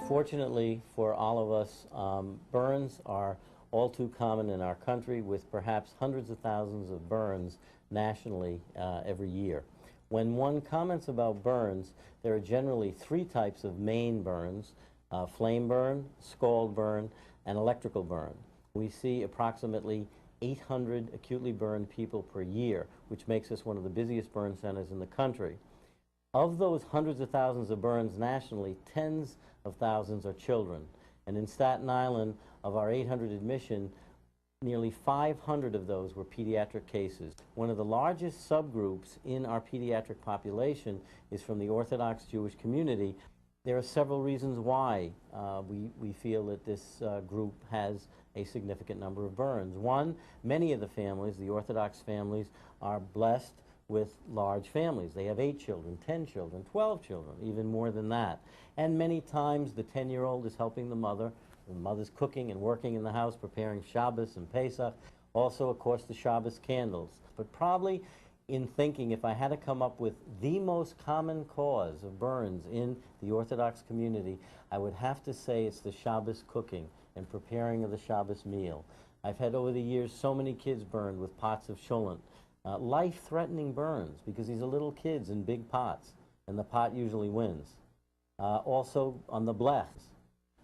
Unfortunately for all of us, burns are all too common in our country, with perhaps hundreds of thousands of burns nationally every year. When one comments about burns, there are generally three types of main burns: flame burn, scald burn, and electrical burn. We see approximately 800 acutely burned people per year, which makes us one of the busiest burn centers in the country. Of those hundreds of thousands of burns nationally, tens of thousands are children. And in Staten Island, of our 800 admission, nearly 500 of those were pediatric cases. One of the largest subgroups in our pediatric population is from the Orthodox Jewish community. There are several reasons why we feel that this group has a significant number of burns. One, many of the families, the Orthodox families, are blessed with large families. They have 8 children, 10 children, 12 children, even more than that. And many times the 10-year-old is helping the mother's cooking and working in the house, preparing Shabbos and Pesach. Also, of course, the Shabbos candles. But probably in thinking, if I had to come up with the most common cause of burns in the Orthodox community, I would have to say it's the Shabbos cooking and preparing of the Shabbos meal. I've had over the years so many kids burned with pots of cholent. Life-threatening burns, because these are little kids in big pots, and the pot usually wins. Also on the bleches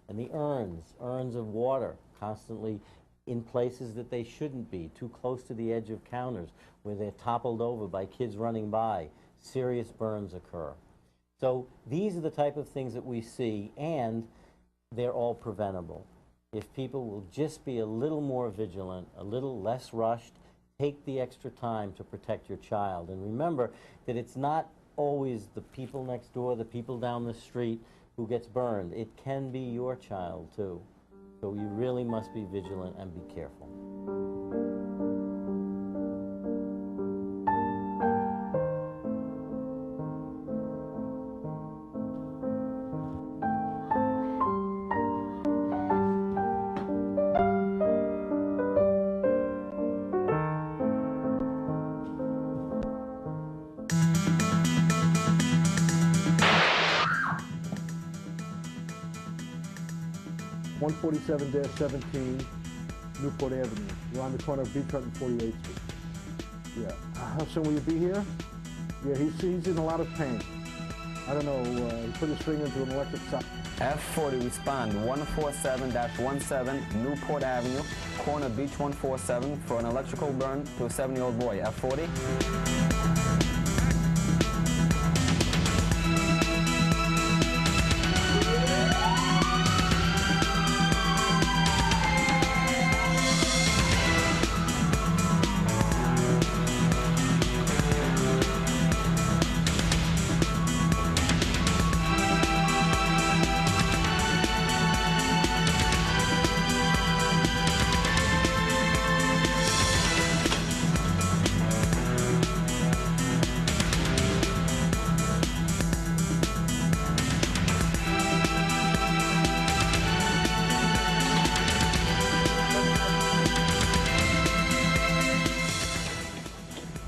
and the urns of water, constantly in places that they shouldn't be, too close to the edge of counters, where they're toppled over by kids running by. Serious burns occur. So these are the type of things that we see, and they're all preventable. If people will just be a little more vigilant, a little less rushed, take the extra time to protect your child. And remember that it's not always the people next door, the people down the street who gets burned. It can be your child too. So you really must be vigilant and be careful. (147-17) Newport Avenue. We're on the corner of Beach Hut and 48th Street. Yeah. How soon will you be here? Yeah, he's in a lot of pain. I don't know, he put his finger into an electric socket. F40, respond 147-17 Newport Avenue, corner Beach 147 for an electrical burn to a 7-year-old boy. F40.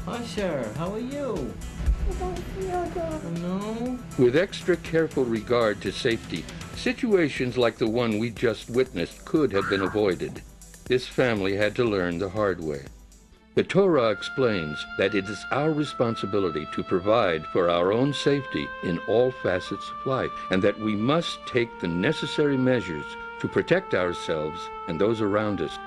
Usher, how are you? No? With extra careful regard to safety, situations like the one we just witnessed could have been avoided. This family had to learn the hard way. The Torah explains that it is our responsibility to provide for our own safety in all facets of life, and that we must take the necessary measures to protect ourselves and those around us.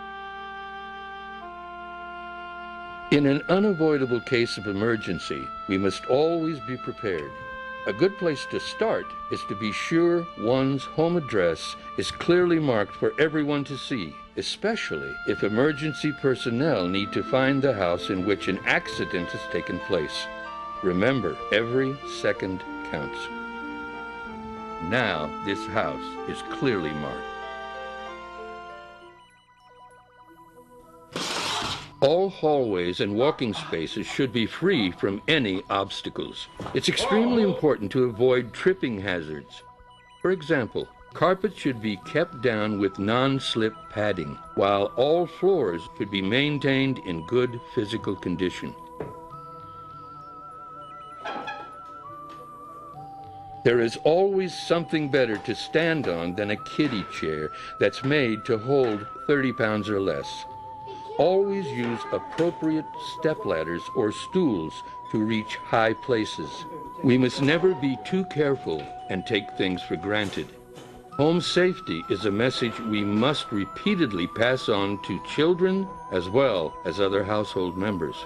In an unavoidable case of emergency, we must always be prepared. A good place to start is to be sure one's home address is clearly marked for everyone to see, especially if emergency personnel need to find the house in which an accident has taken place. Remember, every second counts. Now, this house is clearly marked. All hallways and walking spaces should be free from any obstacles. It's extremely important to avoid tripping hazards. For example, carpets should be kept down with non-slip padding, while all floors should be maintained in good physical condition. There is always something better to stand on than a kiddie chair that's made to hold 30 pounds or less. Always use appropriate stepladders or stools to reach high places. We must never be too careful and take things for granted. Home safety is a message we must repeatedly pass on to children as well as other household members.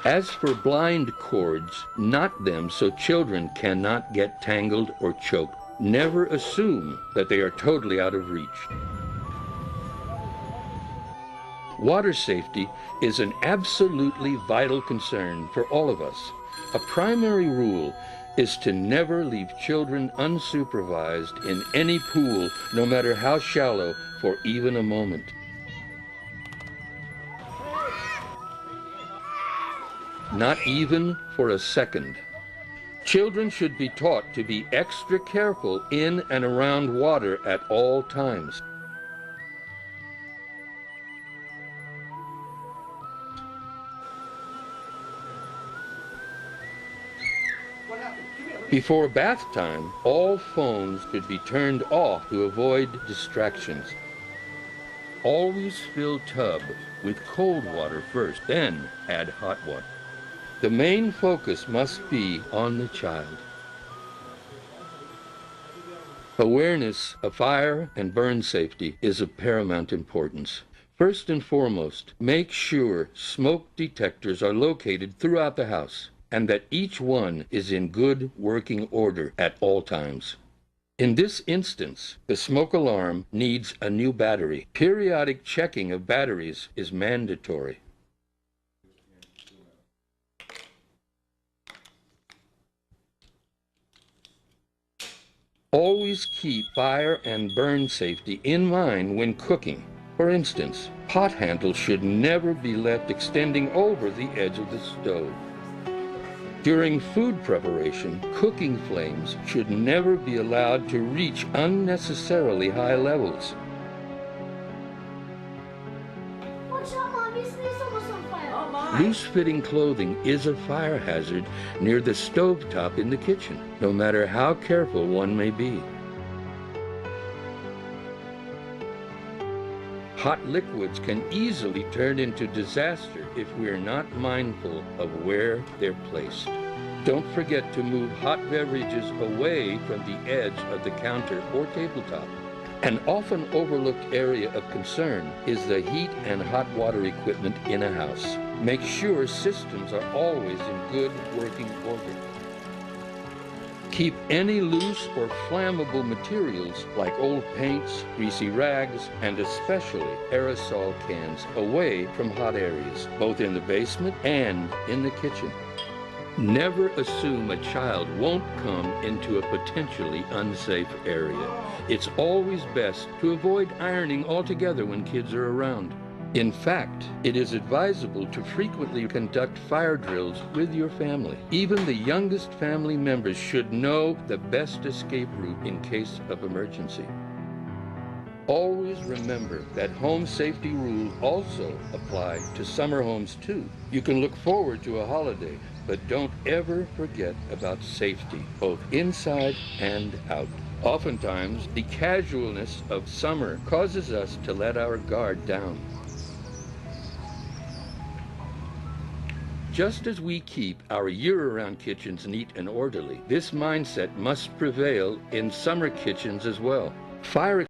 As for blind cords, knot them so children cannot get tangled or choked. Never assume that they are totally out of reach. Water safety is an absolutely vital concern for all of us. A primary rule is to never leave children unsupervised in any pool, no matter how shallow, for even a moment. Not even for a second. Children should be taught to be extra careful in and around water at all times. Before bath time, all phones should be turned off to avoid distractions. Always fill tub with cold water first, then add hot water. The main focus must be on the child. Awareness of fire and burn safety is of paramount importance. First and foremost, make sure smoke detectors are located throughout the house and that each one is in good working order at all times. In this instance, the smoke alarm needs a new battery. Periodic checking of batteries is mandatory. Always keep fire and burn safety in mind when cooking. For instance, pot handles should never be left extending over the edge of the stove. During food preparation, cooking flames should never be allowed to reach unnecessarily high levels. Watch out, Mom, it's almost on fire. Loose-fitting clothing is a fire hazard near the stovetop in the kitchen, no matter how careful one may be. Hot liquids can easily turn into disaster if we're not mindful of where they're placed. Don't forget to move hot beverages away from the edge of the counter or tabletop. An often overlooked area of concern is the heat and hot water equipment in a house. Make sure systems are always in good working order. Keep any loose or flammable materials like old paints, greasy rags, and especially aerosol cans away from hot areas, both in the basement and in the kitchen. Never assume a child won't come into a potentially unsafe area. It's always best to avoid ironing altogether when kids are around. In fact, it is advisable to frequently conduct fire drills with your family. Even the youngest family members should know the best escape route in case of emergency. Always remember that home safety rules also apply to summer homes too. You can look forward to a holiday, but don't ever forget about safety, both inside and out. Oftentimes, the casualness of summer causes us to let our guard down. Just as we keep our year-round kitchens neat and orderly, this mindset must prevail in summer kitchens as well. Fire